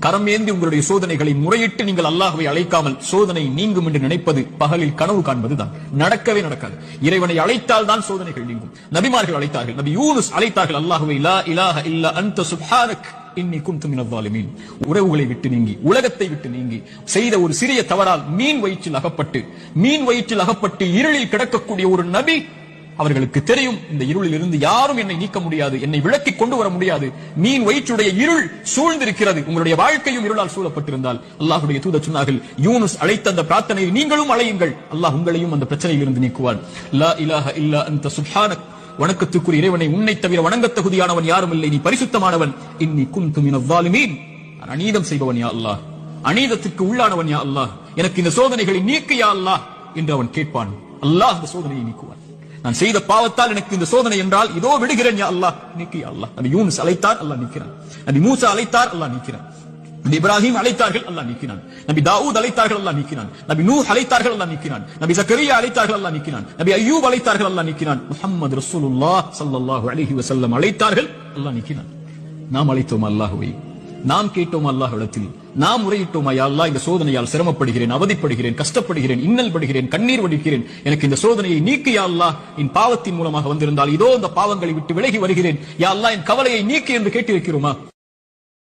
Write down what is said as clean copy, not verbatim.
கரம் ஏந்தி உங்களுடைய சோதனைகளை முறையிட்டு நீங்கள் அல்லாஹ்வை அழைக்காமல் சோதனை நீங்கும் என்று நினைப்பது பகலில் கனவு காண்பதுதான். நடக்கவே நடக்காது. இறைவனை அழைத்தால் தான் சோதனைகள் நீங்கும். நபிமார்கள் அழைத்தார்கள். நபி யூனுஸ் அழைத்தார்கள் அல்லாஹ்வை, லா இலாஹ இல்லா அன்த சுப்ஹானக் இன்னி குன்து மினல் ஸாலிமீன். உறவுகளை விட்டு நீங்கி, உலகத்தை விட்டு நீங்கி, செய்த ஒரு சிறிய தவறால் மீன் வயிற்றில் அகப்பட்டு இருளில் கிடக்கக்கூடிய ஒரு நபி, அவர்களுக்கு தெரியும் இந்த இருளில் இருந்து யாரும் என்னை நீக்க முடியாது, என்னை விளக்கி கொண்டு வர முடியாது. மீன் வயிற்றுடைய இருள் சூழ்ந்திருக்கிறது. உங்களுடைய வாழ்க்கையும் இருளால் சூழப்பட்டிருந்தால் அல்லாஹ்வுடைய தூதர் சொன்னார்கள், யூனுஸ் அழைத்த அந்த பிரார்த்தனையை நீங்களும் அழையுங்கள், அல்லாஹ் உங்களையும் அந்த பிரச்சனையில் இருந்து நீக்குவான். லா இலாஹ இல்லா அன்த சுப்ஹானக், வணக்கத்துக்குரிய இறைவனை, உன்னை தவிர வணங்கத் தகுதியானவன் யாரும் இல்லை, நீ பரிசுத்தமானவன். இன்னி குன்து மினல் ஸாலிமீன், அநீதம் செய்பவன் யா அல்லாஹ், அநீதத்துக்கு உள்ளானவன் யா அல்லாஹ், எனக்கு இந்த சோதனைகளை நீக்கு யா அல்லாஹ் என்று அவன் கேட்பான். அல்லாஹ் இந்த சோதனையை நீக்குவான். நான் செய்த பாவத்தால் எனக்கு இந்த சோதனை என்றால் இதோ விடுகிறேன் யா அல்லாஹ், நீக்கு யா அல்லாஹ். நபி யூனுஸ் அழைத்தார், அல்லாஹ் நீக்கிறான். நபி மூசா அழைத்தார், அல்லாஹ் நீக்கிறான். நபி இப்ராஹிம் அழைத்தார்கள், அல்லாஹ் நீக்கினான். நபி தாவூத் அழைத்தார்கள், அல்லாஹ் நீக்கினான். நபி நூஹ் அழைத்தார்கள், அல்லாஹ் நீக்கினான். நபி ஜக்கரியா அழைத்தார்கள், அல்லாஹ் நீக்கினான். நபி அய்யூப் அழைத்தார்கள், அல்லாஹ் நீக்கினான். முஹம்மது ரசூலுல்லாஹ் ஸல்லல்லாஹு அலைஹி வஸல்லம் அழைத்தார்கள், அல்லாஹ் நீக்கினான். நாம் அழைத்தோம் அல்லாஹ்வை, நாம் கேட்டோம் அல்லாஹ்விடத்தில், நாம் முறையிட்டோம், யா அல்லாஹ் இந்த சோதனையால் சிரமப்படுகிறேன், அவதிப்படுகிறேன், கஷ்டப்படுகிறேன், இன்னல் படுகிறேன், கண்ணீர் வடிக்கிறேன், எனக்கு இந்த சோதனையை நீக்கு யா அல்லாஹ். என் பாவத்தின் மூலமாக வந்திருந்தால் இதோ இந்த பாவங்களை விட்டு விலகி வருகிறேன் யா அல்லாஹ், என் கவலையை நீக்கு என்று கேட்டிருக்கிறோமா?